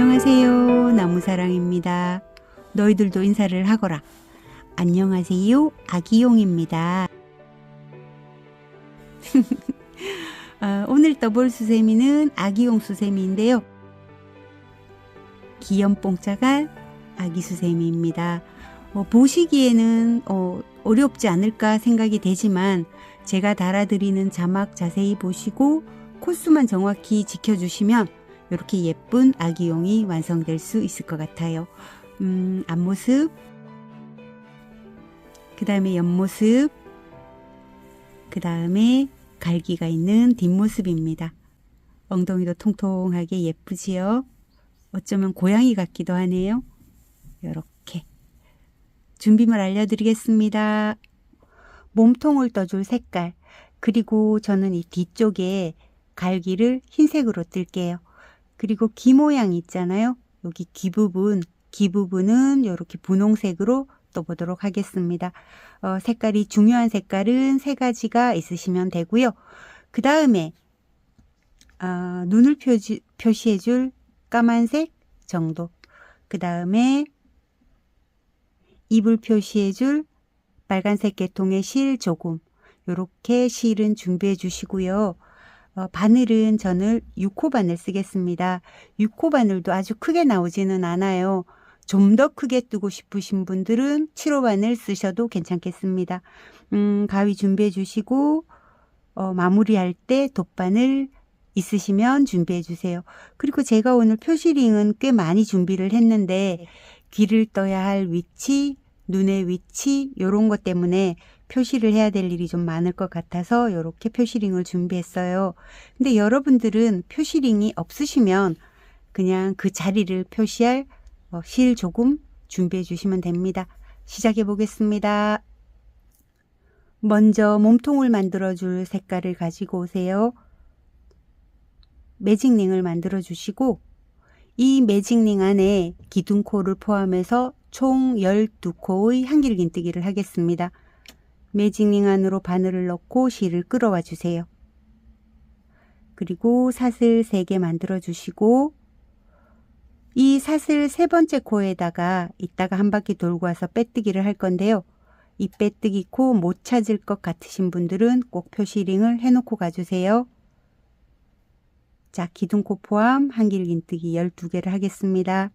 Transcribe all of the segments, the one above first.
안녕하세요. 나무사랑입니다. 너희들도 인사를 하거라. 안녕하세요. 아기용입니다. 오늘 떠볼 수세미는 아기용 수세미인데요. 귀염뽕짝한 아기 수세미입니다. 보시기에는 어렵지 않을까 생각이 되지만 제가 달아드리는 자막 자세히 보시고 코스만 정확히 지켜주시면 이렇게 예쁜 아기용이 완성될 수 있을 것 같아요. 앞모습, 그 다음에 옆모습, 그 다음에 갈기가 있는 뒷모습입니다. 엉덩이도 통통하게 예쁘지요? 어쩌면 고양이 같기도 하네요. 이렇게 준비물 알려드리겠습니다. 몸통을 떠줄 색깔, 그리고 저는 이 뒤쪽에 갈기를 흰색으로 뜰게요. 그리고 귀 모양 있잖아요. 여기 귀 부분은 이렇게 분홍색으로 떠보도록 하겠습니다. 색깔이 중요한 색깔은 3가지가 있으시면 되고요. 그 다음에 눈을 표시해줄 까만색 정도, 그 다음에 입을 표시해줄 빨간색 계통의 실 조금, 이렇게 실은 준비해 주시고요. 바늘은 저는 6호 바늘 쓰겠습니다. 6호 바늘도 아주 크게 나오지는 않아요. 좀 더 크게 뜨고 싶으신 분들은 7호 바늘 쓰셔도 괜찮겠습니다. 가위 준비해 주시고 마무리할 때 돗바늘 있으시면 준비해 주세요. 그리고 제가 오늘 표시링은 꽤 많이 준비를 했는데 귀를 떠야 할 위치, 눈의 위치 이런 것 때문에 표시를 해야 될 일이 좀 많을 것 같아서 이렇게 표시링을 준비했어요. 근데 여러분들은 표시링이 없으시면 그냥 그 자리를 표시할 실 조금 준비해 주시면 됩니다. 시작해 보겠습니다. 먼저 몸통을 만들어 줄 색깔을 가지고 오세요. 매직링을 만들어 주시고 이 매직링 안에 기둥코를 포함해서 총 12코의 한길긴뜨기를 하겠습니다. 매직링 안으로 바늘을 넣고 실을 끌어와 주세요. 그리고 사슬 3개 만들어 주시고 이 사슬 3번째 코에다가 이따가 한 바퀴 돌고 와서 빼뜨기를 할 건데요. 이 빼뜨기 코 못 찾을 것 같으신 분들은 꼭 표시링을 해놓고 가주세요. 자, 기둥코 포함 한길긴뜨기 12개를 하겠습니다.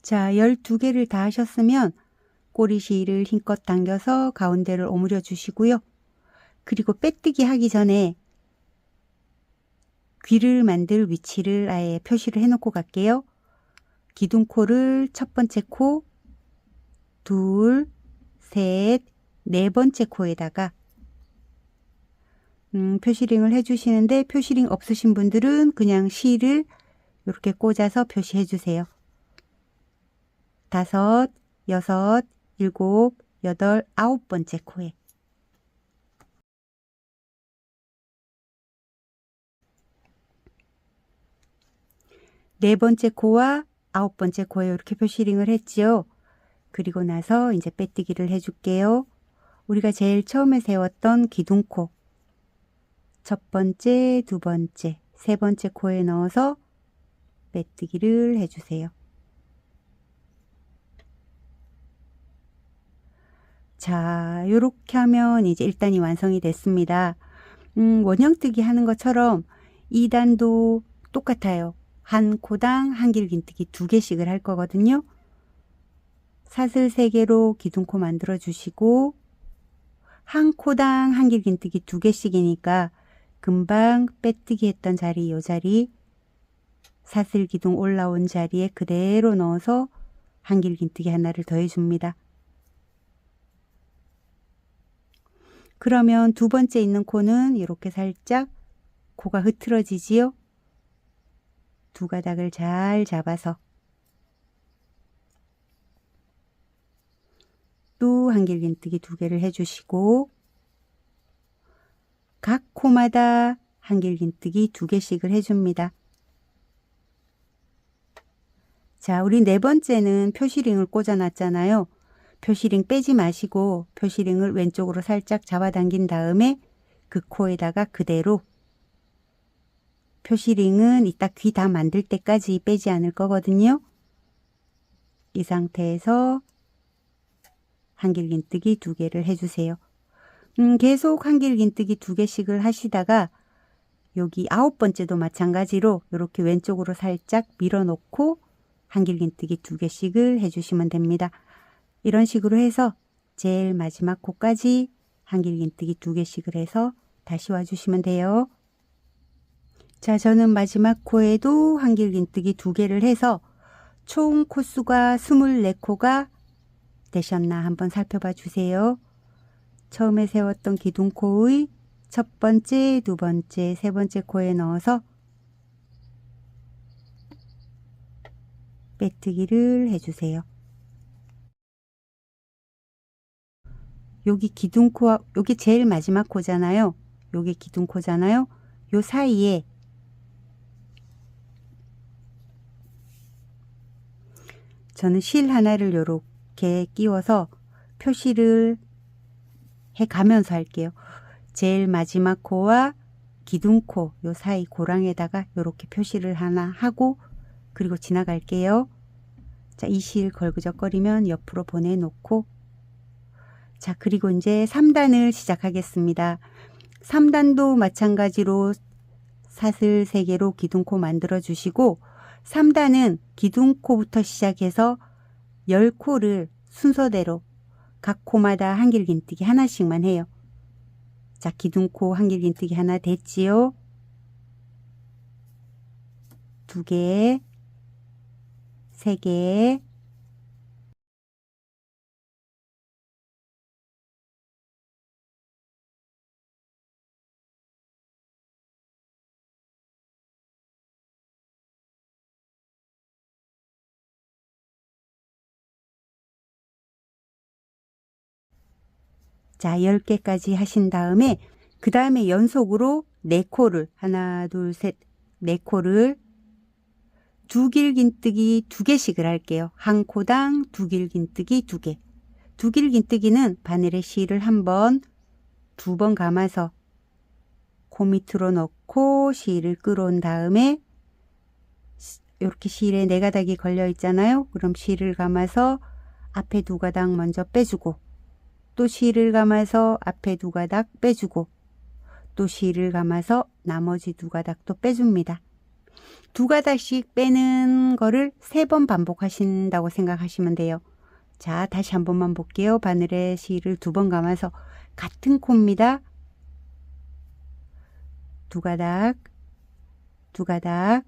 자, 12개를 다 하셨으면 꼬리실을 힘껏 당겨서 가운데를 오므려 주시고요. 그리고 빼뜨기 하기 전에 귀를 만들 위치를 아예 표시를 해놓고 갈게요. 기둥코를 첫 번째 코, 둘, 셋, 4번째 코에다가 표시링을 해주시는데 표시링 없으신 분들은 그냥 실을 이렇게 꽂아서 표시해 주세요. 5, 6, 7, 8, 9번째 코에 네 번째 코와 9번째 코에 이렇게 표시링을 했지요. 그리고 나서 이제 빼뜨기를 해줄게요. 우리가 제일 처음에 세웠던 기둥코 첫 번째, 두 번째, 세 번째 코에 넣어서 빼뜨기를 해주세요. 자, 요렇게 하면 이제 1단이 완성이 됐습니다. 원형뜨기 하는 것처럼 2단도 똑같아요. 한 코당 한길긴뜨기 2개씩을 할 거거든요. 사슬 3개로 기둥코 만들어 주시고 한 코당 한길긴뜨기 2개씩이니까 금방 빼뜨기 했던 자리, 요 자리 사슬 기둥 올라온 자리에 그대로 넣어서 한길긴뜨기 하나를 더해 줍니다. 그러면 두 번째 있는 코는 이렇게 살짝 코가 흐트러지지요. 두 가닥을 잘 잡아서 또 한길긴뜨기 2개를 해주시고 각 코마다 한길긴뜨기 2개씩을 해줍니다. 자, 우리 네 번째는 표시링을 꽂아 놨잖아요. 표시링 빼지 마시고 표시링을 왼쪽으로 살짝 잡아당긴 다음에 그 코에다가 그대로 표시링은 이따 귀 다 만들 때까지 빼지 않을 거거든요. 이 상태에서 한길긴뜨기 2개를 해주세요. 계속 한길긴뜨기 2개씩을 하시다가 여기 9번째도 마찬가지로 이렇게 왼쪽으로 살짝 밀어놓고 한길긴뜨기 2개씩을 해주시면 됩니다. 이런 식으로 해서 제일 마지막 코까지 한길긴뜨기 2개씩을 해서 다시 와주시면 돼요. 자, 저는 마지막 코에도 한길긴뜨기 2개를 해서 총 코수가 24코가 되셨나 한번 살펴봐 주세요. 처음에 세웠던 기둥코의 첫 번째, 두 번째, 세 번째 코에 넣어서 빼뜨기를 해주세요. 여기 기둥코와 여기 제일 마지막 코잖아요. 여기 기둥코잖아요. 요 사이에 저는 실 하나를 이렇게 끼워서 표시를 해 가면서 할게요. 제일 마지막 코와 기둥코 요 사이 고랑에다가 이렇게 표시를 하나 하고 그리고 지나갈게요. 자, 이 실 걸그적거리면 옆으로 보내놓고 자, 그리고 이제 3단을 시작하겠습니다. 3단도 마찬가지로 사슬 3개로 기둥코 만들어 주시고 3단은 기둥코부터 시작해서 10코를 순서대로 각 코마다 한길긴뜨기 하나씩만 해요. 자, 기둥코 한길긴뜨기 하나 됐지요? 2개, 3개, 자, 10개까지 하신 다음에 그 다음에 연속으로 4코를 하나, 둘, 셋, 4코를 두 길긴뜨기 2개씩을 할게요. 한 코당 두 길긴뜨기 2개. 두 길긴뜨기는 바늘에 실을 한 번, 2번 감아서 코 밑으로 넣고 실을 끌어온 다음에 이렇게 실에 4가닥이 걸려 있잖아요. 그럼 실을 감아서 앞에 2가닥 먼저 빼주고 또 실을 감아서 앞에 2가닥 빼주고 또 실을 감아서 나머지 2가닥도 빼줍니다. 2가닥씩 빼는 거를 3번 반복하신다고 생각하시면 돼요. 자, 다시 한 번만 볼게요. 바늘에 실을 2번 감아서 같은 코입니다. 2가닥, 2가닥,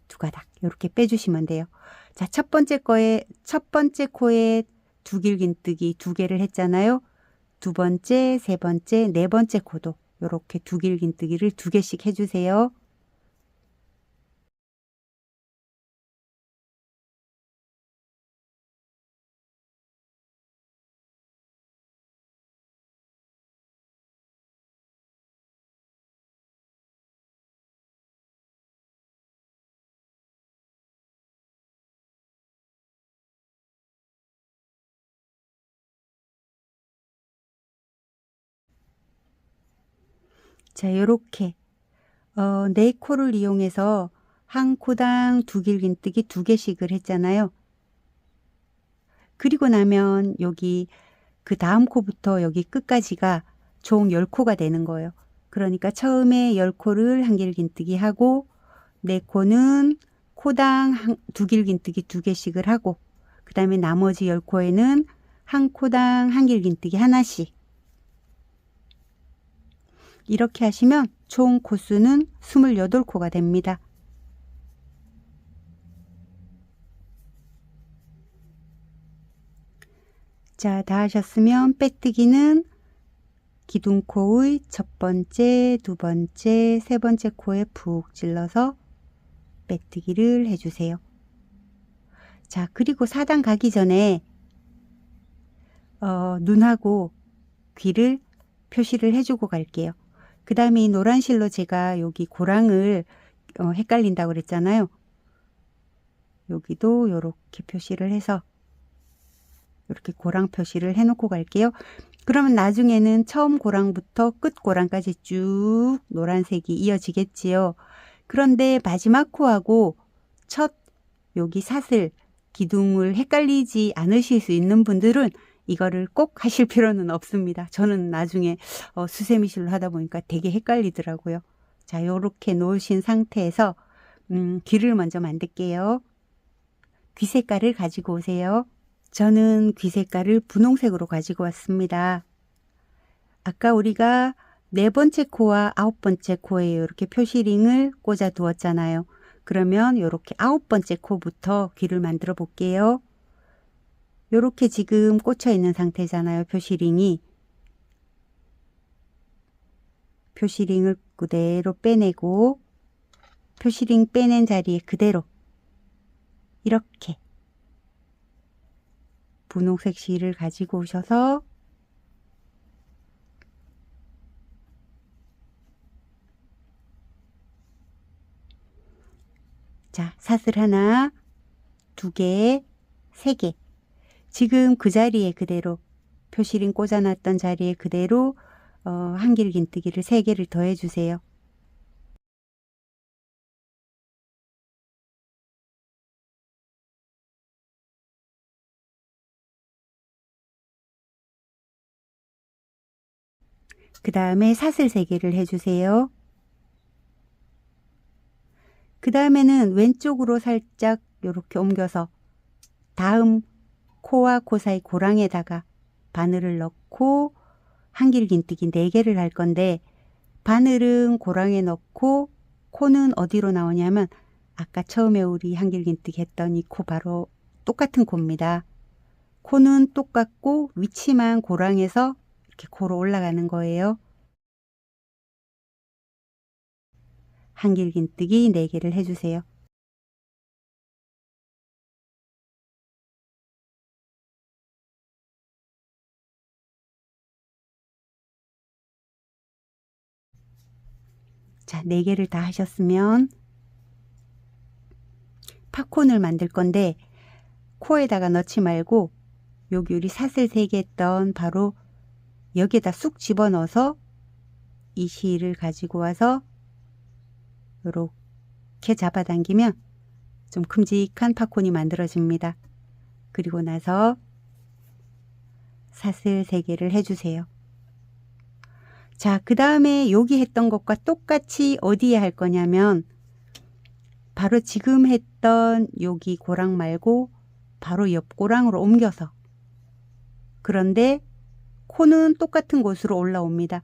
2가닥 이렇게 빼주시면 돼요. 자, 첫 번째 코에 두 길긴뜨기 2개를 했잖아요. 두 번째, 세 번째, 네 번째 코도 이렇게 두 길긴뜨기를 2개씩 해주세요. 자, 요렇게 4코를 이용해서 한 코당 두 길긴뜨기 2개씩을 했잖아요. 그리고 나면 여기 그 다음 코부터 여기 끝까지가 총 10코가 되는 거예요. 그러니까 처음에 10코를 한 길긴뜨기 하고 4코는 코당 두 길긴뜨기 2개씩을 하고 그 다음에 나머지 10코에는 한 코당 한 길긴뜨기 하나씩 이렇게 하시면 총 코수는 28코가 됩니다. 자, 다 하셨으면 빼뜨기는 기둥코의 첫 번째, 두 번째, 세 번째 코에 푹 찔러서 빼뜨기를 해주세요. 자, 그리고 4단 가기 전에 눈하고 귀를 표시를 해주고 갈게요. 그 다음에 이 노란 실로 제가 여기 고랑을 헷갈린다고 그랬잖아요. 여기도 이렇게 표시를 해서 이렇게 고랑 표시를 해놓고 갈게요. 그러면 나중에는 처음 고랑부터 끝 고랑까지 쭉 노란색이 이어지겠지요. 그런데 마지막 코하고 첫 여기 사슬 기둥을 헷갈리지 않으실 수 있는 분들은 이거를 꼭 하실 필요는 없습니다. 저는 나중에 수세미실로 하다 보니까 되게 헷갈리더라고요. 자, 요렇게 놓으신 상태에서 귀를 먼저 만들게요. 귀 색깔을 가지고 오세요. 저는 귀 색깔을 분홍색으로 가지고 왔습니다. 아까 우리가 4번째 코와 9번째 코에 이렇게 표시링을 꽂아 두었잖아요. 그러면 이렇게 9번째 코부터 귀를 만들어 볼게요. 이렇게 지금 꽂혀 있는 상태잖아요. 표시링이. 표시링을 그대로 빼내고 표시링 빼낸 자리에 그대로 이렇게 분홍색 실을 가지고 오셔서 자, 사슬 하나, 2개, 3개. 지금 그 자리에 그대로 표시링 꽂아놨던 자리에 그대로 한길긴뜨기를 3개를 더해 주세요. 그 다음에 사슬 3개를 해주세요. 그 다음에는 왼쪽으로 살짝 이렇게 옮겨서 다음 코와 코 사이 고랑에다가 바늘을 넣고 한길긴뜨기 4개를 할 건데 바늘은 고랑에 넣고 코는 어디로 나오냐면 아까 처음에 우리 한길긴뜨기 했던 이 코 바로 똑같은 코입니다. 코는 똑같고 위치만 고랑에서 이렇게 코로 올라가는 거예요. 한길긴뜨기 4개를 해주세요. 자, 4개를 다 하셨으면 팝콘을 만들 건데 코에다가 넣지 말고 여기 우리 사슬 3개 했던 바로 여기에다 쑥 집어넣어서 이 실을 가지고 와서 이렇게 잡아당기면 좀 큼직한 팝콘이 만들어집니다. 그리고 나서 사슬 3개를 해주세요. 자, 그 다음에 여기 했던 것과 똑같이 어디에 할 거냐면 바로 지금 했던 여기 고랑 말고 바로 옆 고랑으로 옮겨서 그런데 코는 똑같은 곳으로 올라옵니다.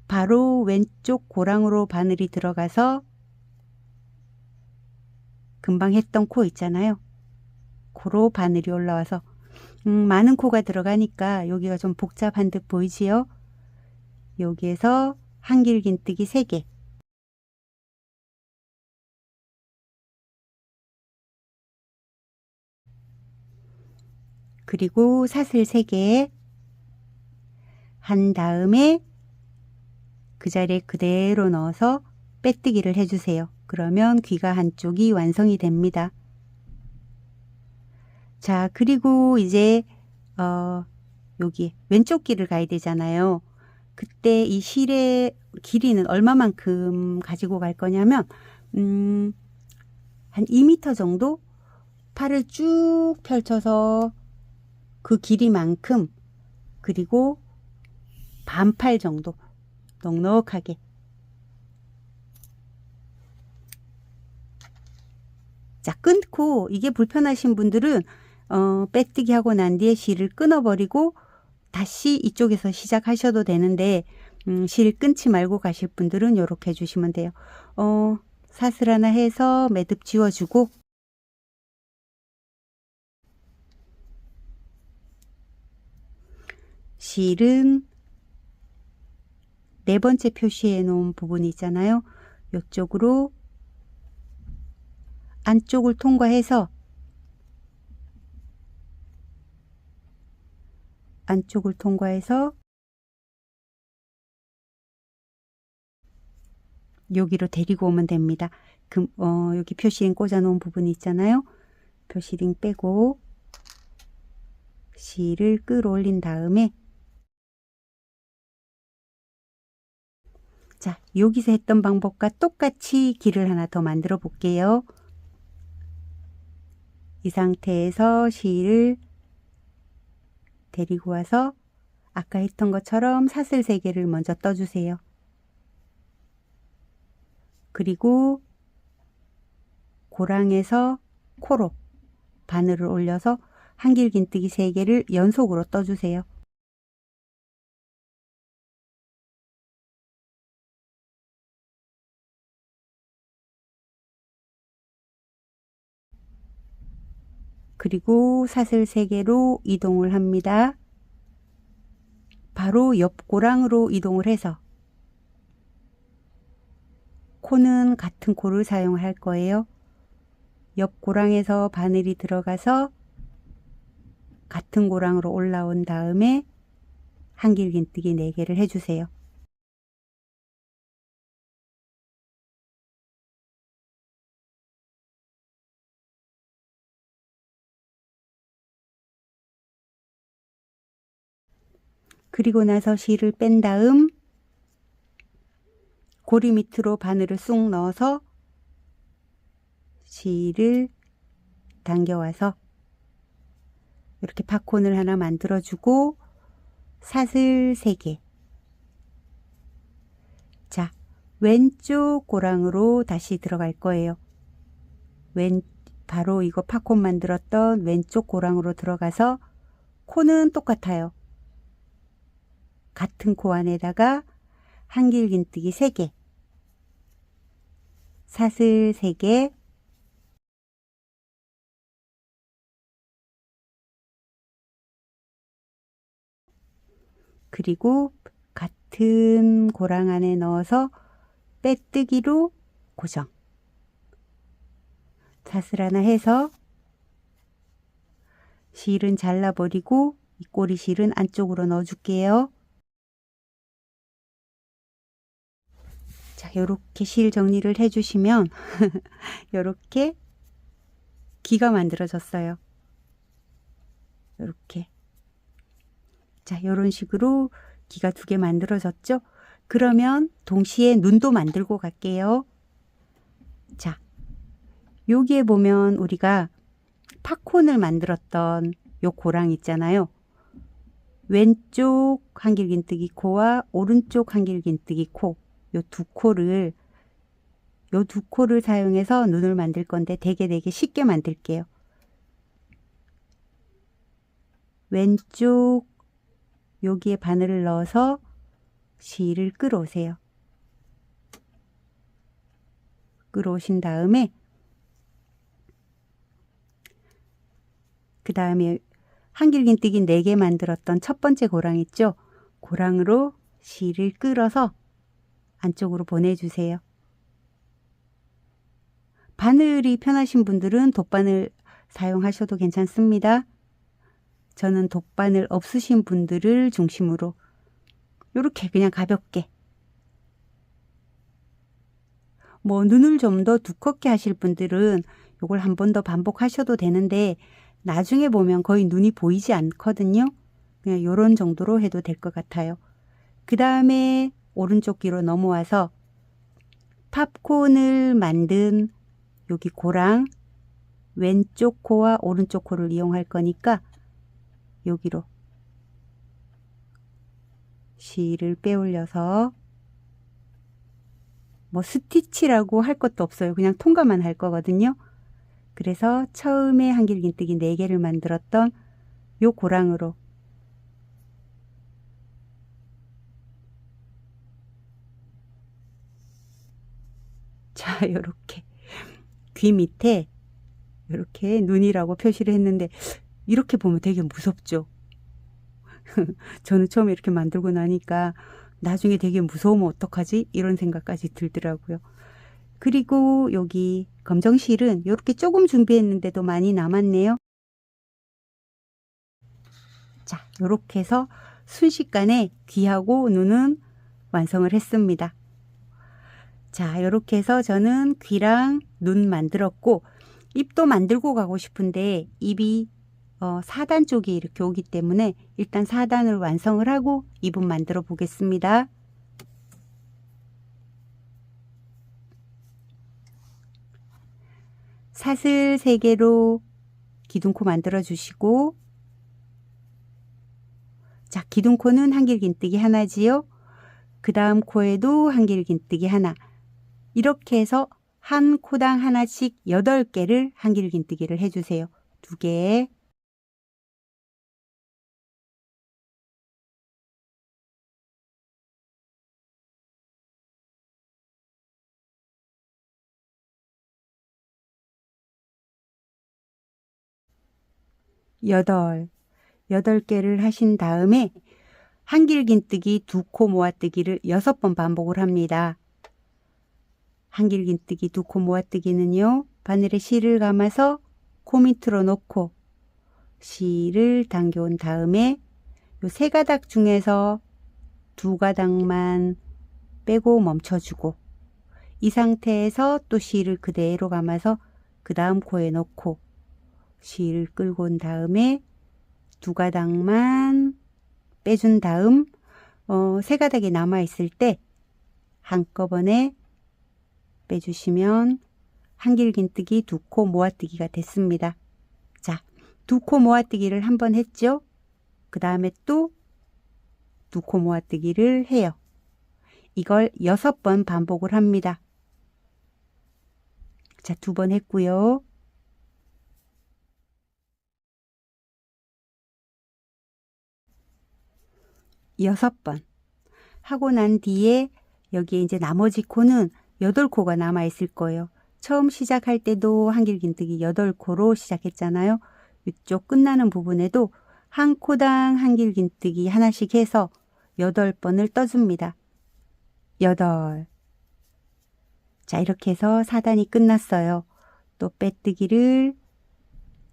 바로 왼쪽 고랑으로 바늘이 들어가서 금방 했던 코 있잖아요. 코로 바늘이 올라와서 많은 코가 들어가니까 여기가 좀 복잡한 듯 보이지요? 여기에서 한길긴뜨기 3개 그리고 사슬 3개 한 다음에 그 자리에 그대로 넣어서 빼뜨기를 해주세요. 그러면 귀가 한쪽이 완성이 됩니다. 자, 그리고 이제 여기 왼쪽 귀를 가야 되잖아요. 그때 이 실의 길이는 얼마만큼 가지고 갈 거냐면 한 2m 정도 팔을 쭉 펼쳐서 그 길이만큼 그리고 반팔 정도 넉넉하게 자 끊고 이게 불편하신 분들은 빼뜨기 하고 난 뒤에 실을 끊어버리고 다시 이쪽에서 시작하셔도 되는데 실 끊지 말고 가실 분들은 이렇게 해주시면 돼요. 사슬 하나 해서 매듭 지워주고 실은 4번째 표시해 놓은 부분이 있잖아요. 이쪽으로 안쪽을 통과해서 안쪽을 통과해서 여기로 데리고 오면 됩니다. 여기 표시링 꽂아 놓은 부분이 있잖아요. 표시링 빼고 실을 끌어올린 다음에 자, 여기서 했던 방법과 똑같이 길을 하나 더 만들어 볼게요. 이 상태에서 실을 데리고 와서 아까 했던 것처럼 사슬 3개를 먼저 떠주세요. 그리고 고랑에서 코로 바늘을 올려서 한길긴뜨기 3개를 연속으로 떠주세요. 그리고 사슬 3개로 이동을 합니다. 바로 옆 고랑으로 이동을 해서 코는 같은 코를 사용할 거예요. 옆 고랑에서 바늘이 들어가서 같은 고랑으로 올라온 다음에 한길긴뜨기 4개를 해주세요. 그리고 나서 실을 뺀 다음 고리 밑으로 바늘을 쑥 넣어서 실을 당겨와서 이렇게 팝콘을 하나 만들어주고 사슬 3개. 자, 왼쪽 고랑으로 다시 들어갈 거예요. 바로 이거 팝콘 만들었던 왼쪽 고랑으로 들어가서 코는 똑같아요. 같은 코 안에다가 한길긴뜨기 3개, 사슬 3개, 그리고 같은 고랑 안에 넣어서 빼뜨기로 고정. 사슬 하나 해서 실은 잘라버리고 이 꼬리 실은 안쪽으로 넣어줄게요. 자, 요렇게 실 정리를 해주시면 요렇게 귀가 만들어졌어요. 요렇게. 자, 요런 식으로 귀가 2개 만들어졌죠? 그러면 동시에 눈도 만들고 갈게요. 자, 여기에 보면 우리가 팝콘을 만들었던 요 고랑 있잖아요. 왼쪽 한길긴뜨기 코와 오른쪽 한길긴뜨기 코, 요 두 코를 사용해서 눈을 만들 건데 되게 쉽게 만들게요. 왼쪽 여기에 바늘을 넣어서 실을 끌어오세요. 끌어오신 다음에 그 다음에 한길긴뜨기 4개 만들었던 첫 번째 고랑 있죠? 고랑으로 실을 끌어서 안쪽으로 보내주세요. 바늘이 편하신 분들은 돗바늘 사용하셔도 괜찮습니다. 저는 돗바늘 없으신 분들을 중심으로 이렇게 그냥 가볍게, 뭐 눈을 좀 더 두껍게 하실 분들은 이걸 한 번 더 반복하셔도 되는데 나중에 보면 거의 눈이 보이지 않거든요. 그냥 이런 정도로 해도 될 것 같아요. 그 다음에 오른쪽 귀로 넘어와서 팝콘을 만든 여기 고랑 왼쪽 코와 오른쪽 코를 이용할 거니까 여기로 실을 빼올려서 뭐 스티치라고 할 것도 없어요. 그냥 통과만 할 거거든요. 그래서 처음에 한길긴뜨기 4개를 만들었던 요 고랑으로 자, 요렇게 귀 밑에 이렇게 눈이라고 표시를 했는데 이렇게 보면 되게 무섭죠. 저는 처음에 이렇게 만들고 나니까 나중에 되게 무서우면 어떡하지? 이런 생각까지 들더라고요. 그리고 여기 검정실은 이렇게 조금 준비했는데도 많이 남았네요. 자, 요렇게 해서 순식간에 귀하고 눈은 완성을 했습니다. 자, 요렇게 해서 저는 귀랑 눈 만들었고, 입도 만들고 가고 싶은데 입이 4단 쪽이 이렇게 오기 때문에 일단 4단을 완성을 하고 입은 만들어 보겠습니다. 사슬 3개로 기둥코 만들어 주시고, 자, 기둥코는 한길긴뜨기 하나지요. 그 다음 코에도 한길긴뜨기 하나. 이렇게 해서 한 코당 하나씩 8개를 한길긴뜨기를 해주세요. 2개. 여덟. 8개를 하신 다음에 한길긴뜨기 2코 모아뜨기를 6번 반복을 합니다. 한길긴뜨기 2코 모아뜨기는요, 바늘에 실을 감아서 코 밑으로 놓고 실을 당겨온 다음에 요 3가닥 중에서 2가닥만 빼고 멈춰주고, 이 상태에서 또 실을 그대로 감아서 그 다음 코에 넣고 실을 끌고 온 다음에 2가닥만 빼준 다음 3가닥이 남아있을 때 한꺼번에 빼주시면 한길긴뜨기 2코 모아뜨기가 됐습니다. 자, 2코 모아뜨기를 한번 했죠. 그 다음에 또 2코 모아뜨기를 해요. 이걸 6번 반복을 합니다. 자, 2번 했고요. 여섯 번 하고 난 뒤에 여기에 이제 나머지 코는 8코가 남아 있을 거예요. 처음 시작할 때도 한길긴뜨기 8코로 시작했잖아요. 이쪽 끝나는 부분에도 한 코당 한길긴뜨기 하나씩 해서 8번을 떠줍니다. 8. 자, 이렇게 해서 4단이 끝났어요. 또 빼뜨기를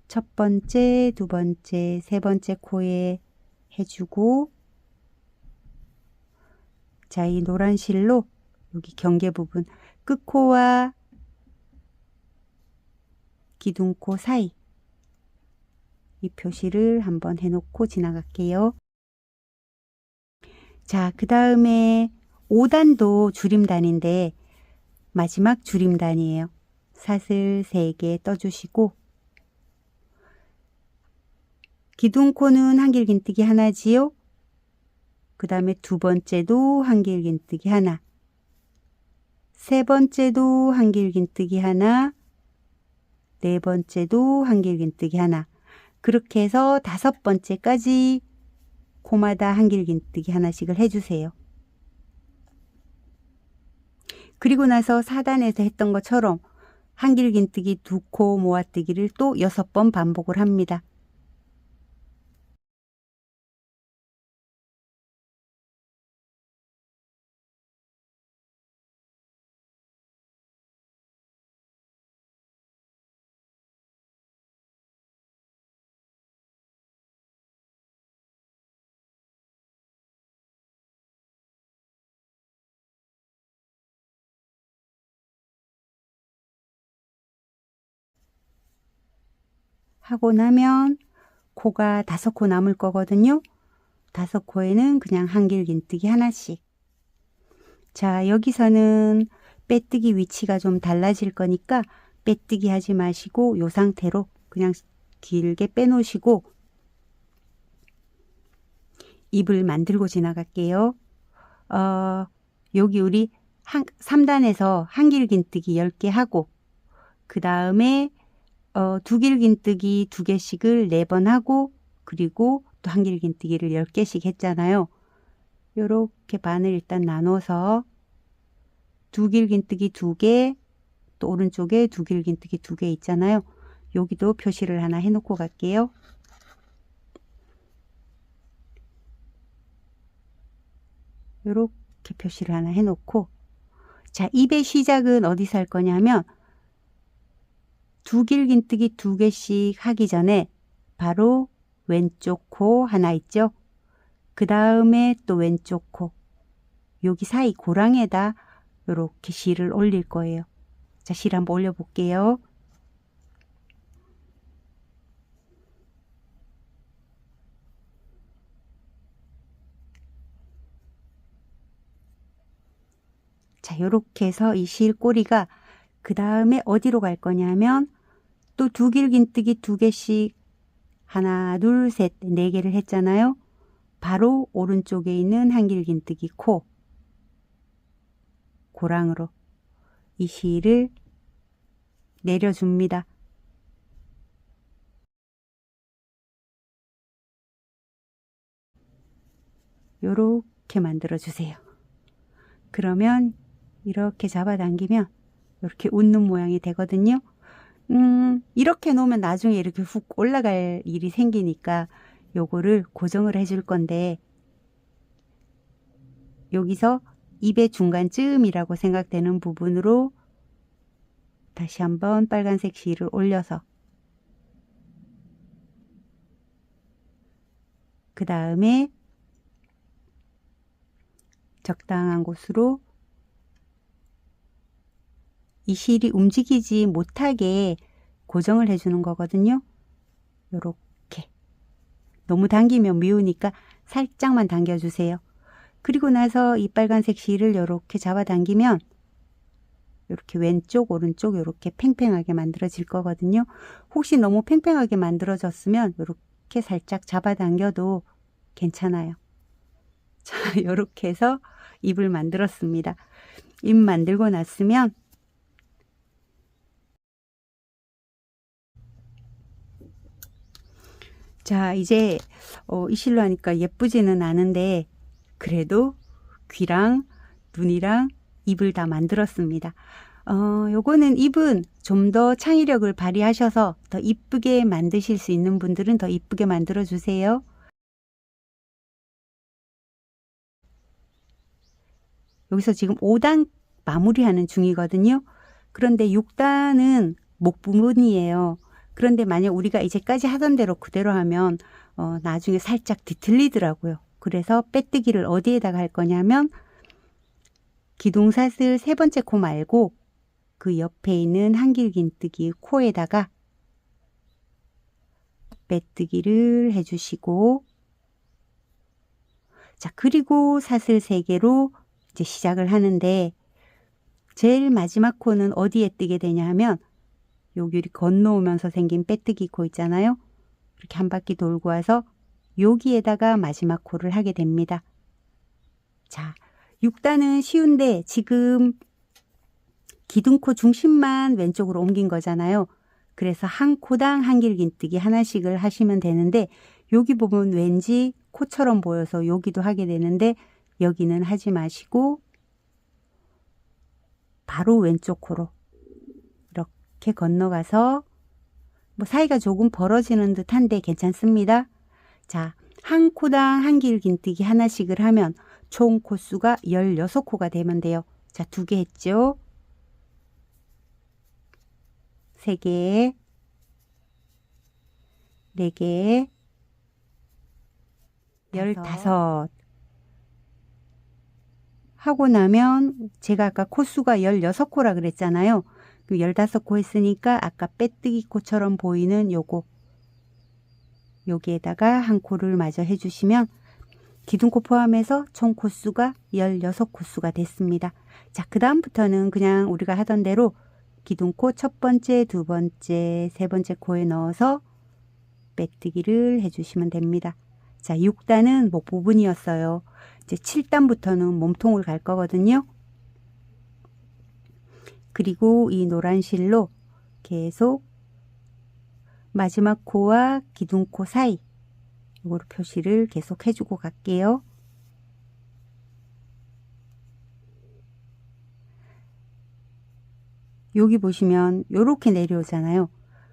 첫 번째, 두 번째, 세 번째 코에 해주고, 자, 이 노란 실로 여기 경계 부분 끝코와 기둥코 사이 이 표시를 한번 해놓고 지나갈게요. 자, 그 다음에 5단도 줄임단인데 마지막 줄임단이에요. 사슬 3개 떠주시고, 기둥코는 한길긴뜨기 하나지요. 그 다음에 2번째도 한길긴뜨기 하나, 3번째도 한길긴뜨기 하나, 4번째도 한길긴뜨기 하나, 그렇게 해서 5번째까지 코마다 한길긴뜨기 하나씩을 해주세요. 그리고 나서 4단에서 했던 것처럼 한길긴뜨기 2코 모아뜨기를 또 6번 반복을 합니다. 하고 나면 코가 5코 남을 거거든요. 5코에는 그냥 한길긴뜨기 하나씩. 자, 여기서는 빼뜨기 위치가 좀 달라질 거니까 빼뜨기 하지 마시고 이 상태로 그냥 길게 빼놓으시고 입을 만들고 지나갈게요. 여기 우리 3단에서 한길긴뜨기 10개 하고, 그 다음에 두길긴뜨기 2개씩을 4번 하고, 그리고 또 한길긴뜨기를 10개씩 했잖아요. 요렇게 반을 일단 나눠서 두길긴뜨기 2개, 또 오른쪽에 두길긴뜨기 2개 있잖아요. 여기도 표시를 하나 해놓고 갈게요. 요렇게 표시를 하나 해놓고, 자, 입의 시작은 어디서 할 거냐면 두길긴뜨기 2개씩 하기 전에 바로 왼쪽 코 하나 있죠. 그 다음에 또 왼쪽 코, 여기 사이 고랑에다 이렇게 실을 올릴 거예요. 자, 실 한번 올려볼게요. 자, 요렇게 해서 이 실 꼬리가 그 다음에 어디로 갈 거냐면 또 두 길긴뜨기 두 개씩 하나, 둘, 셋, 네 개를 했잖아요. 바로 오른쪽에 있는 한 길긴뜨기 코, 고랑으로 이 실을 내려줍니다. 요렇게 만들어 주세요. 그러면 이렇게 잡아당기면 이렇게 웃는 모양이 되거든요. 이렇게 놓으면 나중에 이렇게 훅 올라갈 일이 생기니까 요거를 고정을 해줄 건데, 여기서 입의 중간쯤이라고 생각되는 부분으로 다시 한번 빨간색 실을 올려서 그 다음에 적당한 곳으로 이 실이 움직이지 못하게 고정을 해주는 거거든요. 요렇게. 너무 당기면 미우니까 살짝만 당겨주세요. 그리고 나서 이 빨간색 실을 요렇게 잡아당기면 이렇게 왼쪽 오른쪽 이렇게 팽팽하게 만들어질 거거든요. 혹시 너무 팽팽하게 만들어졌으면 이렇게 살짝 잡아당겨도 괜찮아요. 자, 이렇게 해서 입을 만들었습니다. 입 만들고 났으면 자, 이제 이 실로 하니까 예쁘지는 않은데 그래도 귀랑 눈이랑 입을 다 만들었습니다. 요거는 입은 좀 더 창의력을 발휘하셔서 더 이쁘게 만드실 수 있는 분들은 더 이쁘게 만들어 주세요. 여기서 지금 5단 마무리하는 중이거든요. 그런데 6단은 목 부분이에요. 그런데 만약 우리가 이제까지 하던 대로 그대로 하면 나중에 살짝 뒤틀리더라고요. 그래서 빼뜨기를 어디에다가 할 거냐면 기둥사슬 세 번째 코 말고 그 옆에 있는 한길긴뜨기 코에다가 빼뜨기를 해주시고, 자, 그리고 사슬 3개로 이제 시작을 하는데 제일 마지막 코는 어디에 뜨게 되냐 하면 여기 건너오면서 생긴 빼뜨기 코 있잖아요. 이렇게 한 바퀴 돌고 와서 여기에다가 마지막 코를 하게 됩니다. 자, 6단은 쉬운데 지금 기둥코 중심만 왼쪽으로 옮긴 거잖아요. 그래서 한 코당 한 길긴뜨기 하나씩을 하시면 되는데 여기 보면 왠지 코처럼 보여서 여기도 하게 되는데 여기는 하지 마시고 바로 왼쪽 코로 이렇게 건너가서 뭐 사이가 조금 벌어지는 듯한데 괜찮습니다. 자, 한 코당 한 길긴뜨기 하나씩을 하면 총 코수가 16코가 되면 돼요. 자, 2개 했죠. 3개, 4개, 15. 하고 나면 제가 아까 코수가 16코라 그랬잖아요. 15코 했으니까 아까 빼뜨기 코처럼 보이는 요거 여기에다가 한 코를 마저 해주시면 기둥코 포함해서 총 코수가 16코수가 됐습니다. 자, 그 다음부터는 그냥 우리가 하던 대로 기둥코 첫 번째, 두 번째, 세 번째 코에 넣어서 빼뜨기를 해주시면 됩니다. 자, 6단은 목 부분이었어요. 이제 7단부터는 몸통을 갈 거거든요. 그리고 이 노란 실로 계속 마지막 코와 기둥코 사이 이거로 표시를 계속 해주고 갈게요. 여기 보시면 이렇게 내려오잖아요.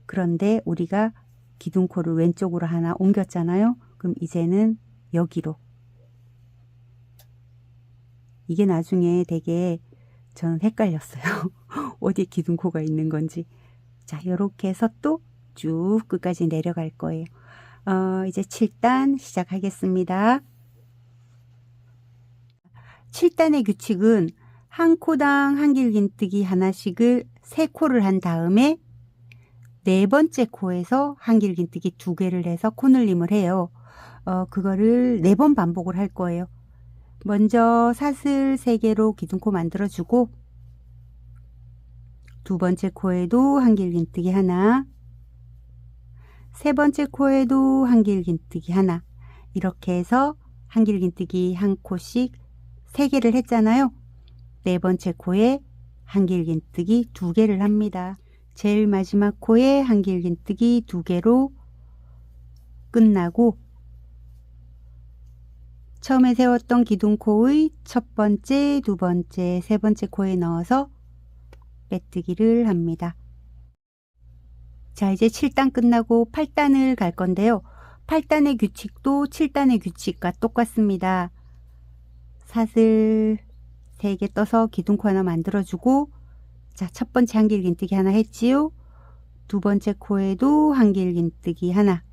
그런데 우리가 기둥코를 왼쪽으로 하나 옮겼잖아요. 그럼 이제는 여기로. 이게 나중에 되게 저는 헷갈렸어요. 어디에 기둥코가 있는 건지. 자, 이렇게 해서 또 쭉 끝까지 내려갈 거예요. 이제 7단 시작하겠습니다. 7단의 규칙은 한 코당 한길긴뜨기 하나씩을 3코를 한 다음에 네 번째 코에서 한길긴뜨기 2개를 해서 코늘림을 해요. 그거를 4번 반복을 할 거예요. 먼저 사슬 3개로 기둥코 만들어주고 두 번째 코에도 한길긴뜨기 하나, 세 번째 코에도 한길긴뜨기 하나, 이렇게 해서 한길긴뜨기 한 코씩 3개를 했잖아요. 네 번째 코에 한길긴뜨기 2개를 합니다. 제일 마지막 코에 한길긴뜨기 2개로 끝나고 처음에 세웠던 기둥코의 첫 번째, 두 번째, 세 번째 코에 넣어서 빼뜨기를 합니다. 자, 이제 7단 끝나고 8단을 갈 건데요. 8단의 규칙도 7단의 규칙과 똑같습니다. 사슬 3개 떠서 기둥코 하나 만들어주고, 자, 첫 번째 한길긴뜨기 하나 했지요. 두 번째 코에도 한길긴뜨기 하나,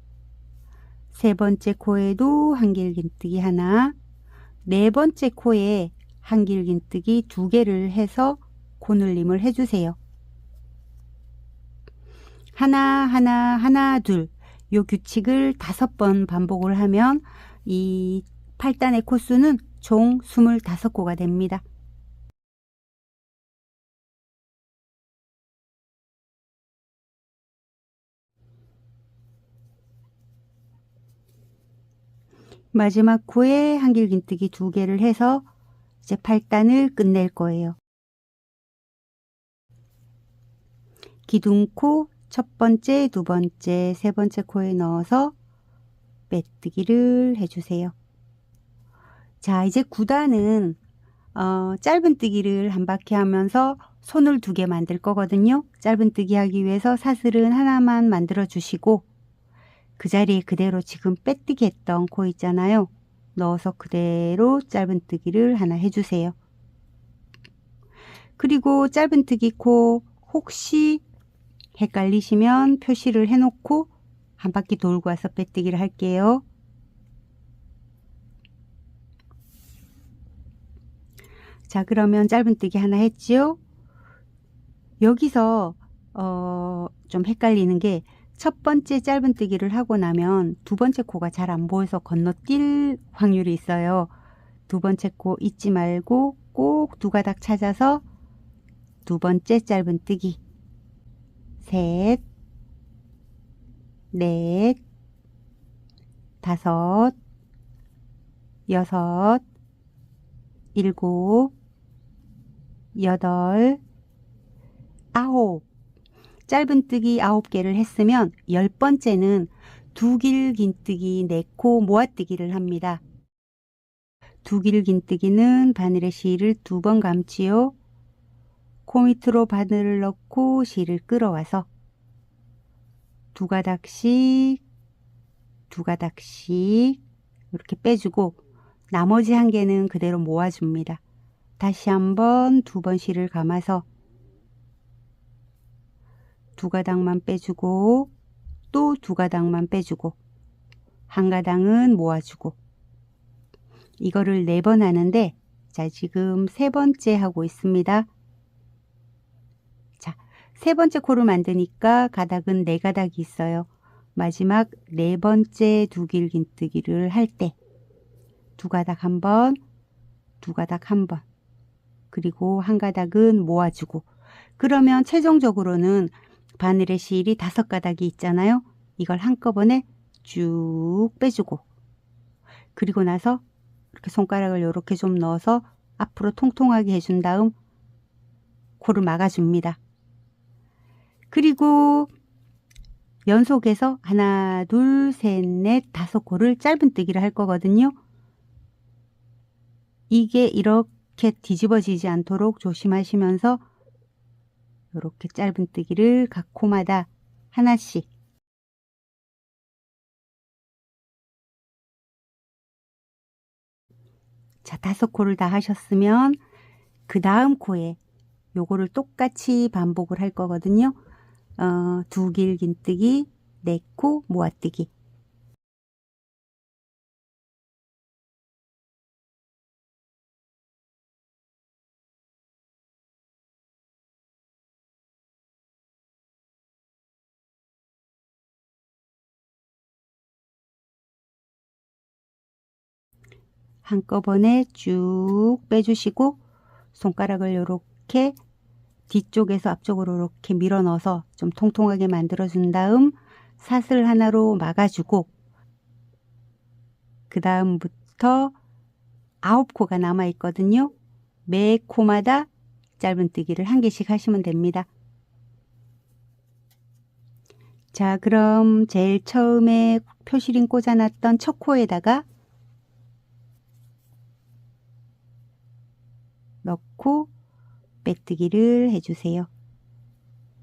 세 번째 코에도 한길긴뜨기 하나, 네 번째 코에 한길긴뜨기 2개를 해서 코늘림을 해주세요. 하나, 하나, 하나, 둘. 요 규칙을 5번 반복을 하면 이 8단의 코수는 총 25코가 됩니다. 마지막 코에 한길긴뜨기 2개를 해서 이제 8단을 끝낼 거예요. 기둥코 첫 번째, 두 번째, 세 번째 코에 넣어서 빼뜨기를 해주세요. 자, 이제 9단은 짧은뜨기를 한 바퀴 하면서 손을 2개 만들 거거든요. 짧은뜨기 하기 위해서 사슬은 하나만 만들어 주시고 그 자리에 그대로 지금 빼뜨기 했던 코 있잖아요. 넣어서 그대로 짧은뜨기를 하나 해주세요. 그리고 짧은뜨기 코 혹시 헷갈리시면 표시를 해놓고 한 바퀴 돌고 와서 빼뜨기를 할게요. 자, 그러면 짧은뜨기 하나 했지요. 여기서 좀 헷갈리는 게 첫 번째 짧은뜨기를 하고 나면 두 번째 코가 잘 안 보여서 건너뛸 확률이 있어요. 두 번째 코 잊지 말고 꼭 2가닥 찾아서 두 번째 짧은뜨기, 셋, 넷, 다섯, 여섯, 일곱, 여덟, 아홉. 짧은뜨기 9개를 했으면 10번째는 두길긴뜨기 4코 모아뜨기를 합니다. 두길긴뜨기는 바늘에 실을 2번 감지요. 코 밑으로 바늘을 넣고 실을 끌어와서 2가닥씩 이렇게 빼주고 나머지 1개는 그대로 모아줍니다. 다시 한번 2번 실을 감아서 2가닥만 빼주고 또 2가닥만 빼주고 1가닥은 모아주고 이거를 4번 하는데 자, 지금 3번째 하고 있습니다. 자, 3번째 코를 만드니까 가닥은 4가닥이 있어요. 마지막 4번째 두길긴뜨기를 할 때 2가닥 한 번, 2가닥 한 번, 그리고 1가닥은 모아주고 그러면 최종적으로는 바늘의 실이 5가닥이 있잖아요. 이걸 한꺼번에 쭉 빼주고 그리고 나서 이렇게 손가락을 이렇게 좀 넣어서 앞으로 통통하게 해준 다음 코를 막아줍니다. 그리고 연속해서 하나, 둘, 셋, 넷, 5코를 짧은뜨기를 할 거거든요. 이게 이렇게 뒤집어지지 않도록 조심하시면서 이렇게 짧은뜨기를 각 코마다 하나씩 자, 5코를 다 하셨으면 그 다음 코에 요거를 똑같이 반복을 할 거거든요. 두길긴뜨기, 4코 모아뜨기 한꺼번에 쭉 빼주시고 손가락을 이렇게 뒤쪽에서 앞쪽으로 이렇게 밀어 넣어서 좀 통통하게 만들어 준 다음 사슬 하나로 막아주고 그 다음부터 9코가 남아 있거든요. 매 코마다 짧은뜨기를 한 개씩 하시면 됩니다. 자, 그럼 제일 처음에 표시링 꽂아놨던 첫 코에다가 넣고 빼뜨기를 해주세요.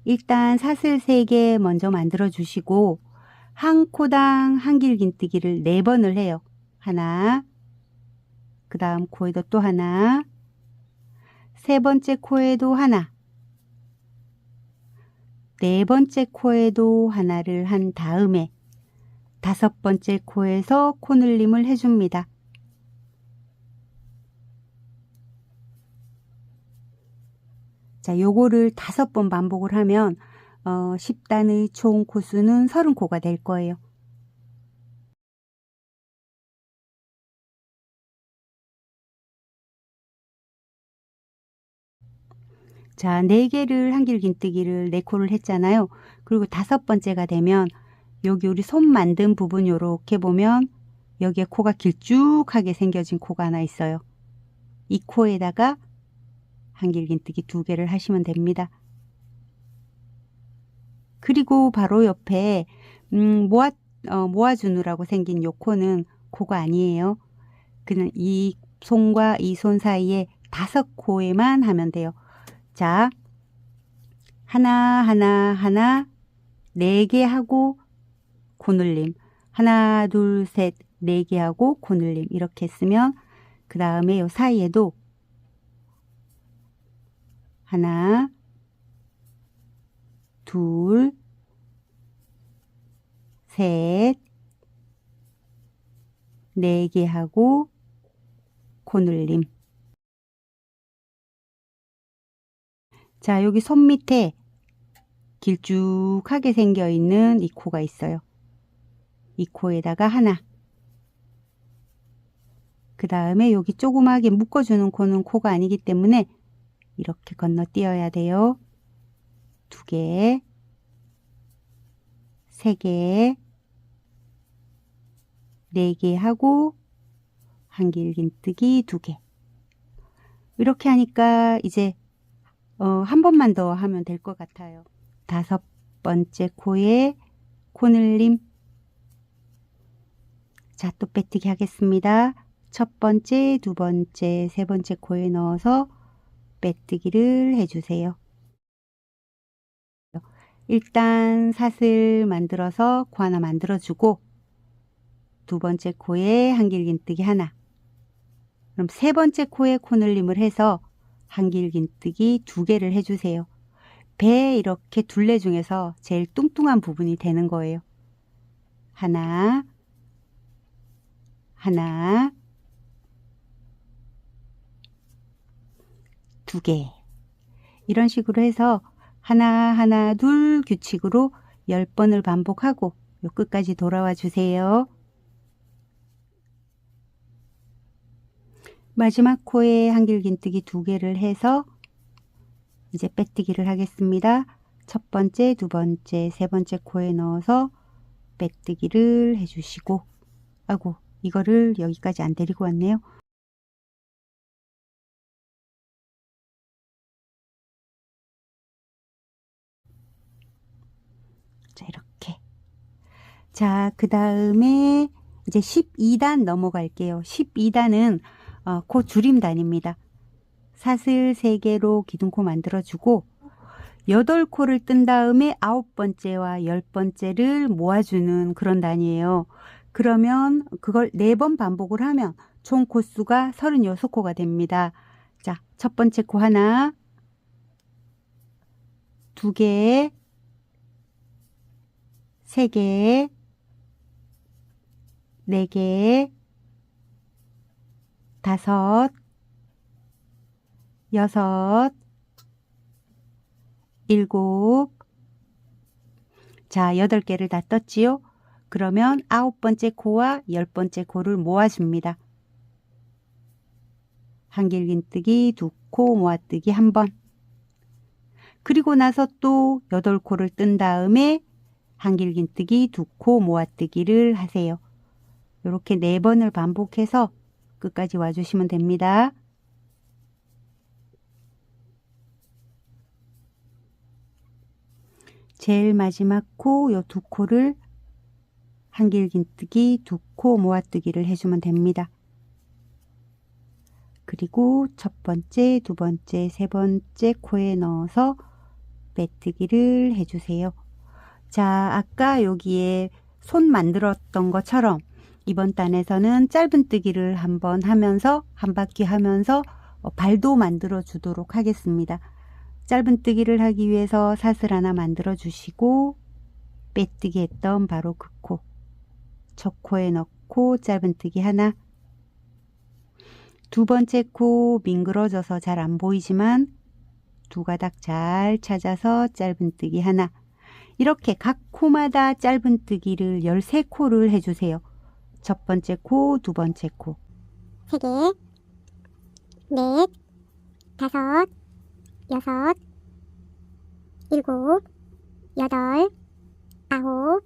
일단 사슬 3개 먼저 만들어 주시고 한 코당 한 길긴뜨기를 4번을 해요. 하나, 그 다음 코에도 또 하나, 세 번째 코에도 하나, 네 번째 코에도 하나를 한 다음에 다섯 번째 코에서 코늘림을 해줍니다. 자, 요거를 5번 반복을 하면 10단의 총 코수는 30코가 될 거예요. 자, 4개를 한길긴뜨기를 4코를 했잖아요. 그리고 5번째가 되면 여기 우리 손 만든 부분 요렇게 보면 여기에 코가 길쭉하게 생겨진 코가 하나 있어요. 이 코에다가 한길긴뜨기 2개를 하시면 됩니다. 그리고 바로 옆에 모아주느라고 생긴 요 코는 코가 아니에요. 그냥 이 손과 이 손 사이에 5코에만 하면 돼요. 자, 하나 4개 하고 코늘림, 하나 둘 셋 4개 하고 코늘림 이렇게 했으면 그 다음에 요 사이에도 하나 둘 셋 4개 하고 코늘림. 자, 여기 손 밑에 길쭉하게 생겨 있는 이 코가 있어요. 이 코에다가 하나, 그 다음에 여기 조그맣게 묶어주는 코는 코가 아니기 때문에 이렇게 건너뛰어야 돼요. 2개, 3개, 4개 하고 한길긴뜨기 2개. 이렇게 하니까 이제 한 번만 더 하면 될 것 같아요. 5번째 코에 코늘림. 자, 또 빼뜨기 하겠습니다. 첫 번째, 두 번째, 세 번째 코에 넣어서 빼뜨기를 해주세요. 일단 사슬 만들어서 코 하나 만들어주고 두 번째 코에 한길긴뜨기 하나. 그럼 세 번째 코에 코늘림을 해서 한길긴뜨기 2개를 해주세요. 배 이렇게 둘레 중에서 제일 뚱뚱한 부분이 되는 거예요. 하나, 2개. 이런 식으로 해서 하나, 둘 규칙으로 10번을 반복하고 요 끝까지 돌아와 주세요. 마지막 코에 한길긴뜨기 2개를 해서 이제 빼뜨기를 하겠습니다. 첫 번째, 두 번째, 세 번째 코에 넣어서 빼뜨기를 해주시고, 아이고, 이거를 여기까지 안 데리고 왔네요. 자, 이렇게. 자, 그 다음에 이제 12단 넘어갈게요. 12단은 코 줄임단입니다. 사슬 3개로 기둥코 만들어주고 8코를 뜬 다음에 9번째와 10번째를 모아주는 그런 단이에요. 그러면 그걸 4번 반복을 하면 총 코수가 36코가 됩니다. 자, 첫 번째 코 하나, 2개, 3개, 4개, 5, 6, 7. 자, 8개를 다 떴지요? 그러면 9번째 코와 10번째 코를 모아줍니다. 한길긴뜨기 2코 모아뜨기 1번. 그리고 나서 또 8코를 뜬 다음에 한길긴뜨기 2코 모아뜨기를 하세요. 이렇게 4번을 반복해서 끝까지 와주시면 됩니다. 제일 마지막 코, 요 2코를 한길긴뜨기 2코 모아뜨기를 해주면 됩니다. 그리고 첫 번째, 두 번째, 세 번째 코에 넣어서 빼뜨기를 해주세요. 자, 아까 여기에 손 만들었던 것처럼 이번 단에서는 짧은뜨기를 한번 하면서 한 바퀴 하면서 발도 만들어 주도록 하겠습니다. 짧은뜨기를 하기 위해서 사슬 하나 만들어 주시고 빼뜨기 했던 바로 그 코, 첫 코에 넣고 짧은뜨기 하나. 두 번째 코 밍그러져서 잘 안 보이지만 두 가닥 잘 찾아서 짧은뜨기 하나. 이렇게 각 코마다 짧은뜨기를 13코를 해주세요. 첫 번째 코, 두 번째 코. 3개, 넷, 5, 6, 7, 8, 9,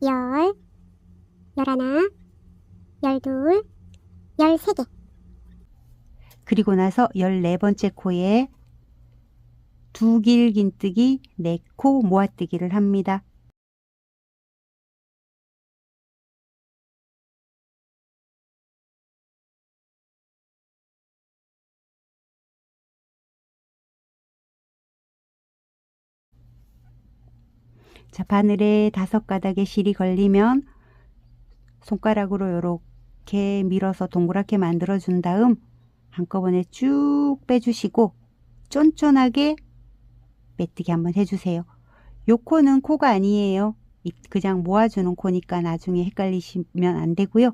10, 11, 12, 13개. 그리고 나서 14번째 코에 두길긴뜨기 4코 모아뜨기를 합니다. 자, 바늘에 5가닥의 실이 걸리면 손가락으로 이렇게 밀어서 동그랗게 만들어 준 다음 한꺼번에 쭉 빼주시고 쫀쫀하게 빼뜨기 한번 해주세요. 요 코는 코가 아니에요. 그냥 모아주는 코니까 나중에 헷갈리시면 안 되고요.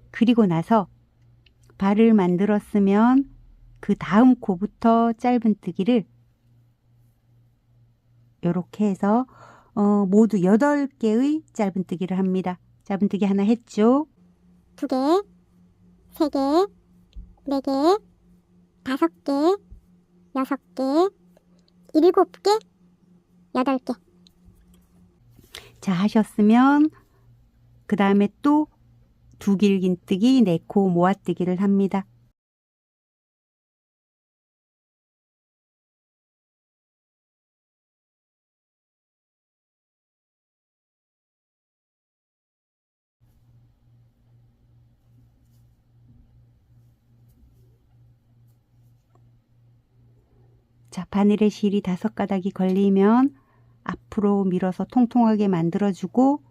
그리고 나서 발을 만들었으면 그 다음 코부터 짧은뜨기를 이렇게 해서 모두 8개의 짧은뜨기를 합니다. 짧은뜨기 하나 했죠. 2개, 3개, 4개, 5개, 6개, 7개, 8개. 자, 하셨으면 그 다음에 또 두길긴뜨기 4코 모아뜨기를 합니다. 자, 바늘에 실이 5가닥이 걸리면 앞으로 밀어서 통통하게 만들어주고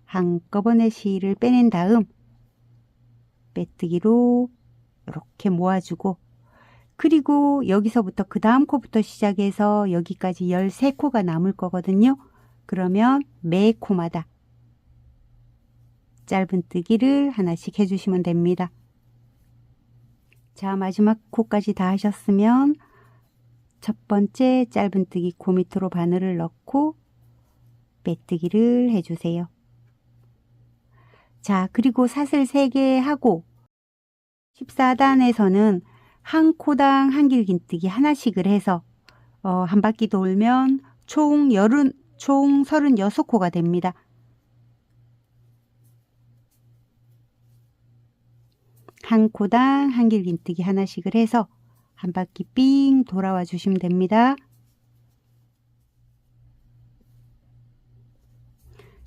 한꺼번에 실을 빼낸 다음 빼뜨기로 이렇게 모아주고 그리고 여기서부터 그 다음 코부터 시작해서 여기까지 13코가 남을 거거든요. 그러면 매 코마다 짧은뜨기를 하나씩 해주시면 됩니다. 자, 마지막 코까지 다 하셨으면 첫 번째 짧은뜨기 코 밑으로 바늘을 넣고 빼뜨기를 해주세요. 자, 그리고 사슬 3개 하고 14단에서는 한 코당 한길긴뜨기 하나씩을 해서 한 바퀴 돌면 총 36코가 됩니다. 한 코당 한길긴뜨기 하나씩을 해서 한 바퀴 삥 돌아와 주시면 됩니다.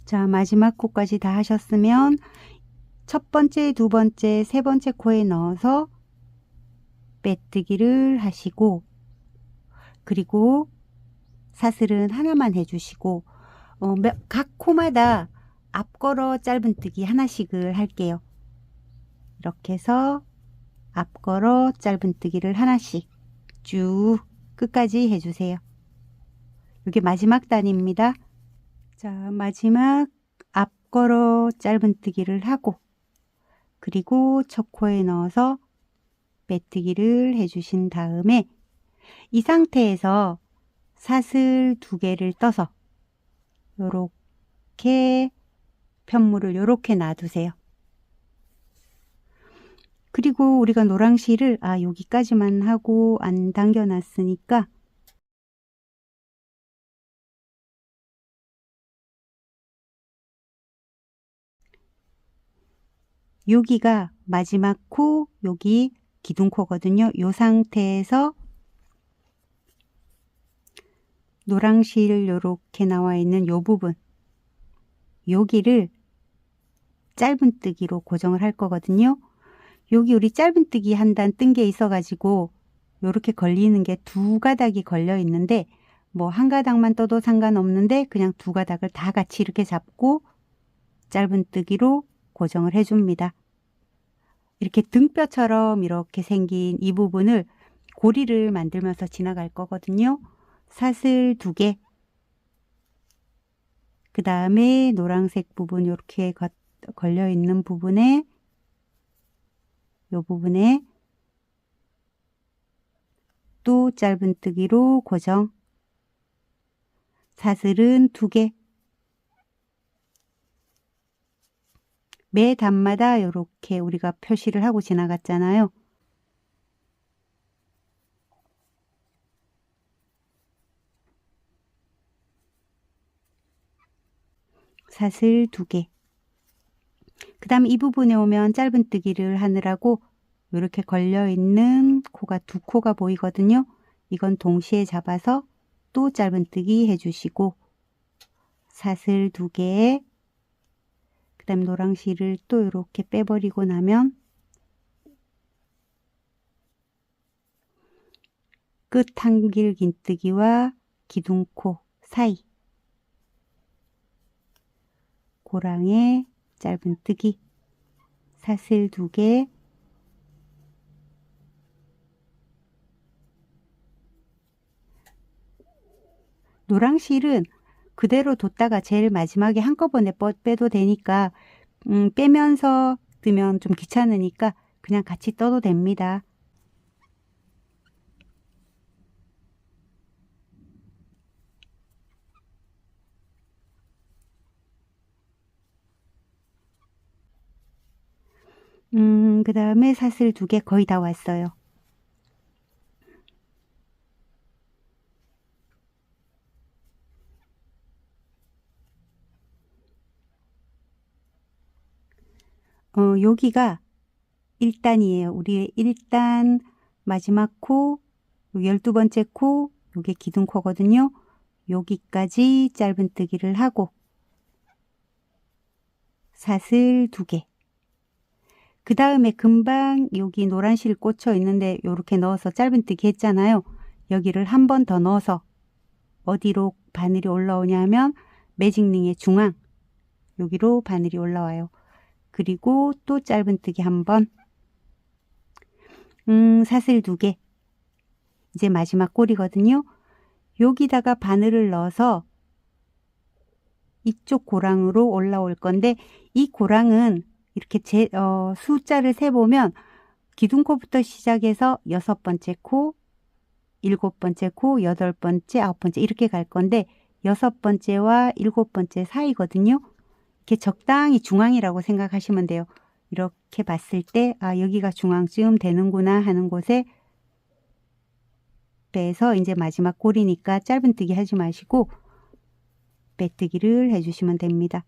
자, 마지막 코까지 다 하셨으면 첫 번째, 두 번째, 세 번째 코에 넣어서 빼뜨기를 하시고 그리고 사슬은 하나만 해주시고 각 코마다 앞걸어 짧은뜨기 하나씩을 할게요. 이렇게 해서 앞걸어 짧은뜨기를 하나씩 쭉 끝까지 해주세요. 이게 마지막 단입니다. 자, 마지막 앞걸어 짧은뜨기를 하고 그리고 첫 코에 넣어서 빼뜨기를 해주신 다음에 이 상태에서 사슬 2개를 떠서 요렇게 편물을 요렇게 놔두세요. 그리고 우리가 노랑실을 여기까지만 하고 안 당겨놨으니까 여기가 마지막 코, 여기 기둥코거든요. 이 상태에서 노랑실 이렇게 나와 있는 이 부분, 여기를 짧은뜨기로 고정을 할 거거든요. 여기 우리 짧은뜨기 한 단 뜬 게 있어가지고 이렇게 걸리는 게 두 가닥이 걸려 있는데 뭐 한 가닥만 떠도 상관없는데 그냥 두 가닥을 다 같이 이렇게 잡고 짧은뜨기로 고정을 해줍니다. 이렇게 등뼈처럼 이렇게 생긴 이 부분을 고리를 만들면서 지나갈 거거든요. 사슬 2개, 그 다음에 노란색 부분 이렇게 걸려 있는 부분에 이 부분에 또 짧은뜨기로 고정, 사슬은 2개, 매 단마다 이렇게 우리가 표시를 하고 지나갔잖아요. 사슬 2개. 그 다음 이 부분에 오면 짧은뜨기를 하느라고 이렇게 걸려있는 코가 2코가 보이거든요. 이건 동시에 잡아서 또 짧은뜨기 해주시고 사슬 2개에 그 다음 노랑실을 또 이렇게 빼버리고 나면 끝 한길 긴뜨기와 기둥코 사이 고랑에 짧은뜨기, 사슬 2개, 노랑실은 그대로 뒀다가 제일 마지막에 한꺼번에 빼도 되니까 빼면서 뜨면 좀 귀찮으니까 그냥 같이 떠도 됩니다. 그 다음에 사슬 2개 거의 다 왔어요. 여기가 1단이에요. 우리의 1단 마지막 코, 12번째 코, 요게 기둥코거든요. 여기까지 짧은뜨기를 하고 사슬 2개. 그 다음에 금방 여기 노란실 꽂혀 있는데 이렇게 넣어서 짧은뜨기 했잖아요. 여기를 한 번 더 넣어서 어디로 바늘이 올라오냐 하면 매직링의 중앙, 여기로 바늘이 올라와요. 그리고 또 짧은뜨기 한 번, 사슬 2개. 이제 마지막 꼬리거든요. 여기다가 바늘을 넣어서 이쪽 고랑으로 올라올 건데 이 고랑은 이렇게 숫자를 세보면 기둥코부터 시작해서 6번째 코, 7번째 코, 8번째, 9번째 이렇게 갈 건데 6번째와 7번째 사이거든요. 이렇게 적당히 중앙이라고 생각하시면 돼요. 이렇게 봤을 때 여기가 중앙쯤 되는구나 하는 곳에 빼서 이제 마지막 꼬리니까 짧은뜨기 하지 마시고 빼뜨기를 해주시면 됩니다.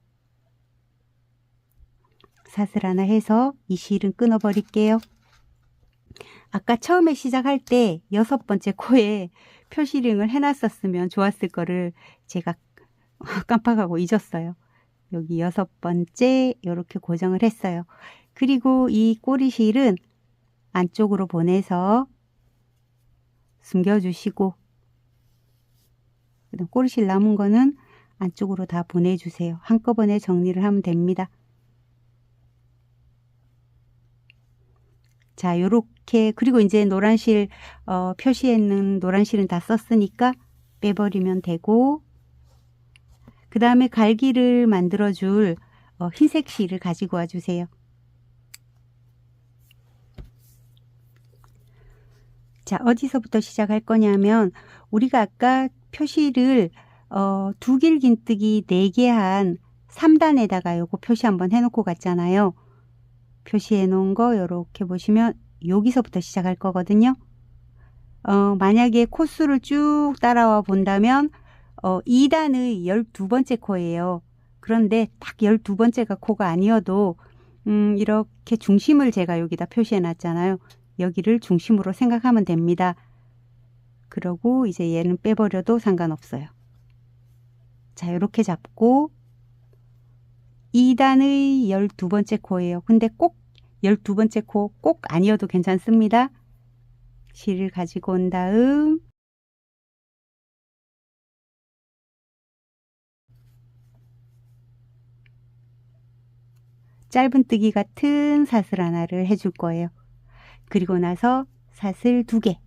사슬 하나 해서 이 실은 끊어 버릴게요. 아까 처음에 시작할 때 6번째 코에 표시링을 해놨었으면 좋았을 거를 제가 깜빡하고 잊었어요. 여기 6번째 이렇게 고정을 했어요. 그리고 이 꼬리실은 안쪽으로 보내서 숨겨주시고 그다음 꼬리실 남은 거는 안쪽으로 다 보내주세요. 한꺼번에 정리를 하면 됩니다. 자, 요렇게 그리고 이제 노란실 표시했는 노란실은 다 썼으니까 빼버리면 되고 그 다음에 갈기를 만들어줄 흰색 실을 가지고 와주세요. 자, 어디서부터 시작할 거냐면 우리가 아까 표시를 두 길 긴뜨기 4개 한 3단에다가 요거 표시 한번 해놓고 갔잖아요. 표시해 놓은 거 이렇게 보시면 여기서부터 시작할 거거든요. 만약에 코수를 쭉 따라와 본다면 2단의 12번째 코예요. 그런데 딱 12번째가 코가 아니어도 이렇게 중심을 제가 여기다 표시해 놨잖아요. 여기를 중심으로 생각하면 됩니다. 그러고 이제 얘는 빼버려도 상관없어요. 자, 이렇게 잡고 2단의 12번째 코예요. 근데 꼭 12번째 코 꼭 아니어도 괜찮습니다. 실을 가지고 온 다음 짧은뜨기 같은 사슬 하나를 해줄 거예요. 그리고 나서 사슬 2개.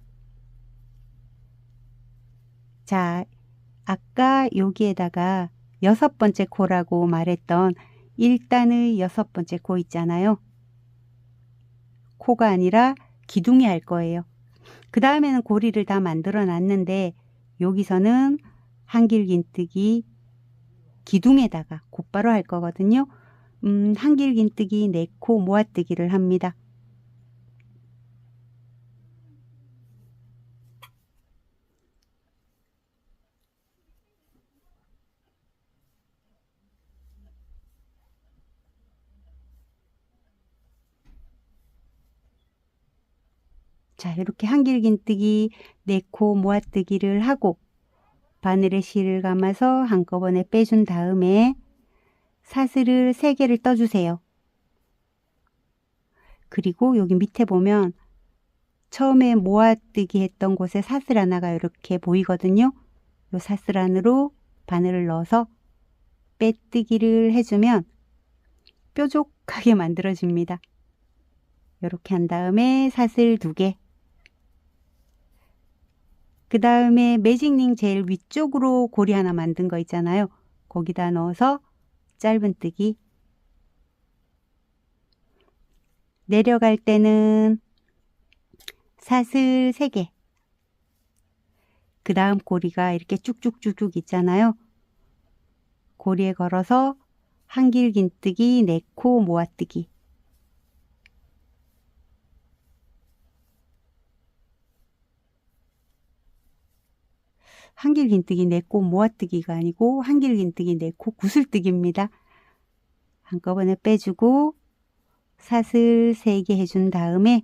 자, 아까 여기에다가 6번째 코라고 말했던 1단의 6번째 코 있잖아요. 코가 아니라 기둥이 할 거예요. 그 다음에는 고리를 다 만들어 놨는데 여기서는 한길긴뜨기 기둥에다가 곧바로 할 거거든요. 한길긴뜨기 4코 모아뜨기를 합니다. 자, 이렇게 한길긴뜨기 4코 모아뜨기를 하고 바늘에 실을 감아서 한꺼번에 빼준 다음에 사슬을 3개를 떠주세요. 그리고 여기 밑에 보면 처음에 모아뜨기 했던 곳에 사슬 하나가 이렇게 보이거든요. 이 사슬 안으로 바늘을 넣어서 빼뜨기를 해주면 뾰족하게 만들어집니다. 이렇게 한 다음에 사슬 2개. 그 다음에 매직링 제일 위쪽으로 고리 하나 만든 거 있잖아요. 거기다 넣어서 짧은뜨기. 내려갈 때는 사슬 3개. 그 다음 고리가 이렇게 쭉쭉쭉쭉 있잖아요. 고리에 걸어서 한길긴뜨기 4코 모아뜨기. 한길긴뜨기 4코 모아뜨기가 아니고 한길긴뜨기 4코 구슬뜨기입니다. 한꺼번에 빼주고 사슬 3개 해준 다음에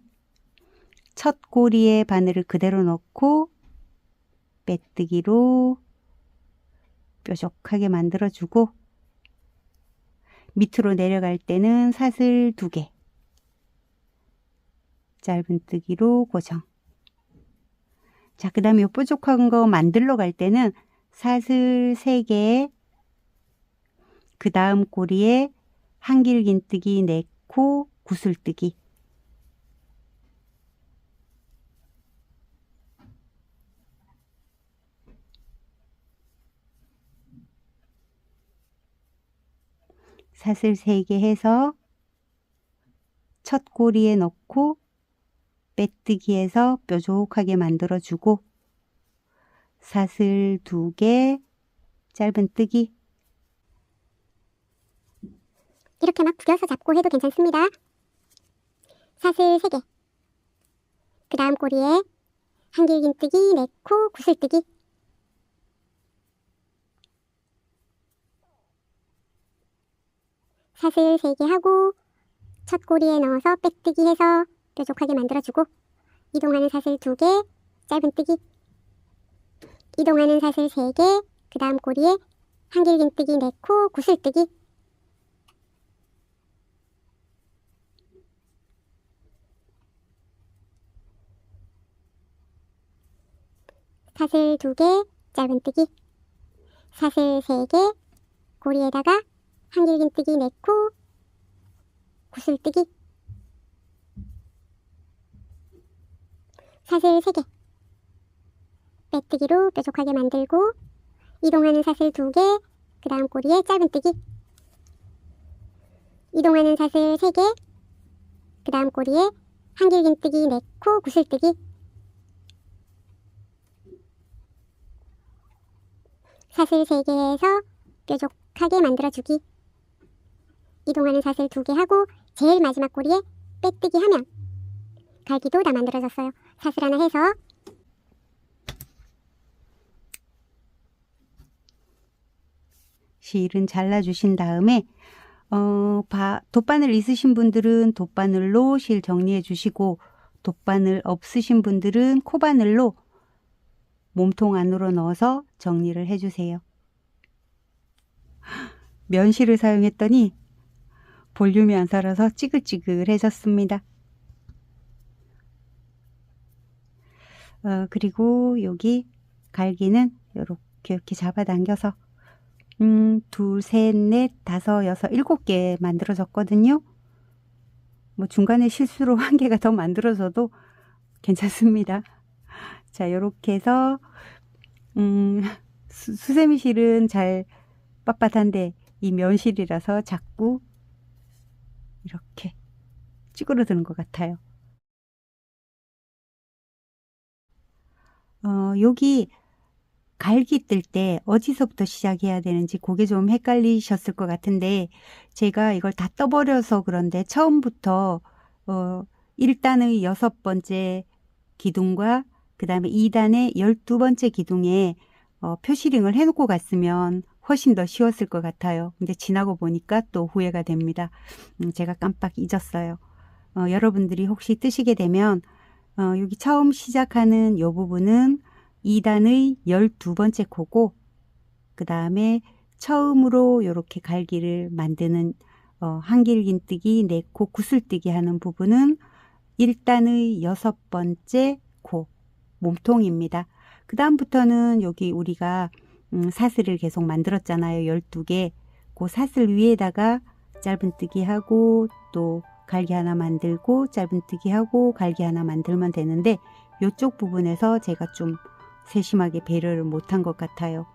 첫 고리에 바늘을 그대로 넣고 빼뜨기로 뾰족하게 만들어주고 밑으로 내려갈 때는 사슬 2개. 짧은뜨기로 고정. 자, 그 다음에 이 뾰족한 거 만들러 갈 때는 사슬 3개, 그 다음 고리에 한길긴뜨기 4코 구슬뜨기. 사슬 3개 해서 첫 고리에 넣고 빼뜨기해서 뾰족하게 만들어주고 사슬 2개, 짧은뜨기. 이렇게 막 구겨서 잡고 해도 괜찮습니다. 사슬 3개. 그 다음 꼬리에 한길긴뜨기 4코 구슬뜨기. 사슬 3개 하고 첫 꼬리에 넣어서 빼뜨기 해서 뾰족하게 만들어주고 이동하는 사슬 2개, 짧은뜨기. 이동하는 사슬 3개, 그 다음 꼬리에 한길긴뜨기 4코 구슬뜨기. 사슬 2개, 짧은뜨기. 사슬 3개, 고리에다가 한길긴뜨기 4코 구슬뜨기. 사슬 3개. 빼뜨기로 뾰족하게 만들고 이동하는 사슬 2개, 그 다음 꼬리에 짧은뜨기. 이동하는 사슬 3개, 그 다음 꼬리에 한길긴뜨기 4코 구슬뜨기. 사슬 3개 해서 뾰족하게 만들어주기. 이동하는 사슬 2개 하고 제일 마지막 꼬리에 빼뜨기 하면 갈기도 다 만들어졌어요. 사슬 하나 해서 실은 잘라주신 다음에 돗바늘 있으신 분들은 돗바늘로 실 정리해 주시고, 돗바늘 없으신 분들은 코바늘로 몸통 안으로 넣어서 정리를 해주세요. 면실을 사용했더니 볼륨이 안 살아서 찌글찌글해졌습니다. 그리고 여기 갈기는 이렇게 잡아당겨서 둘, 셋, 넷, 다섯, 여섯, 7개 만들어졌거든요. 뭐 중간에 실수로 1개가 더 만들어져도 괜찮습니다. 자, 요렇게 해서 수세미 실은 잘 빳빳한데 이 면실이라서 자꾸 이렇게 찌그러드는 것 같아요. 여기 갈기 뜰 때 어디서부터 시작해야 되는지 그게 좀 헷갈리셨을 것 같은데, 제가 이걸 다 떠버려서 그런데 처음부터 1단의 6번째 기둥과 그 다음에 2단의 12번째 기둥에 표시링을 해놓고 갔으면 훨씬 더 쉬웠을 것 같아요. 근데 지나고 보니까 또 후회가 됩니다. 제가 깜빡 잊었어요. 여러분들이 혹시 뜨시게 되면 여기 처음 시작하는 이 부분은 2단의 12번째 코고, 그 다음에 처음으로 이렇게 갈기를 만드는 한길긴뜨기, 네코, 구슬뜨기 하는 부분은 1단의 6번째 코, 몸통입니다. 그 다음부터는 여기 우리가 사슬을 계속 만들었잖아요. 12개. 그 사슬 위에다가 짧은뜨기 하고 또 갈기 하나 만들고 짧은뜨기 하고 갈기 하나 만들면 되는데, 이쪽 부분에서 제가 좀 세심하게 배려를 못한 것 같아요.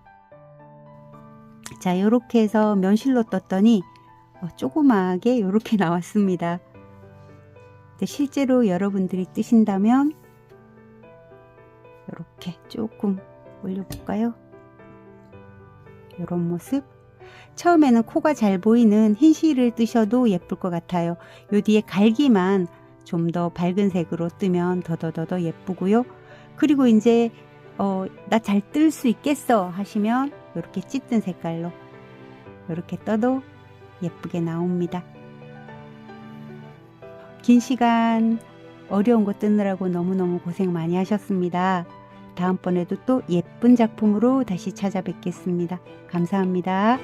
자, 이렇게 해서 면실로 떴더니 조그마하게 이렇게 나왔습니다. 근데 실제로 여러분들이 뜨신다면 이렇게 조금 올려볼까요? 이런 모습. 처음에는 코가 잘 보이는 흰 실을 뜨셔도 예쁠 것 같아요. 요 뒤에 갈기만 좀 더 밝은 색으로 뜨면 더더더 예쁘고요. 그리고 이제 나 잘 뜰 수 있겠어 하시면 이렇게 짙은 색깔로 이렇게 떠도 예쁘게 나옵니다. 긴 시간 어려운 거 뜨느라고 너무너무 고생 많이 하셨습니다. 다음번에도 또 예쁜 작품으로 다시 찾아뵙겠습니다. 감사합니다.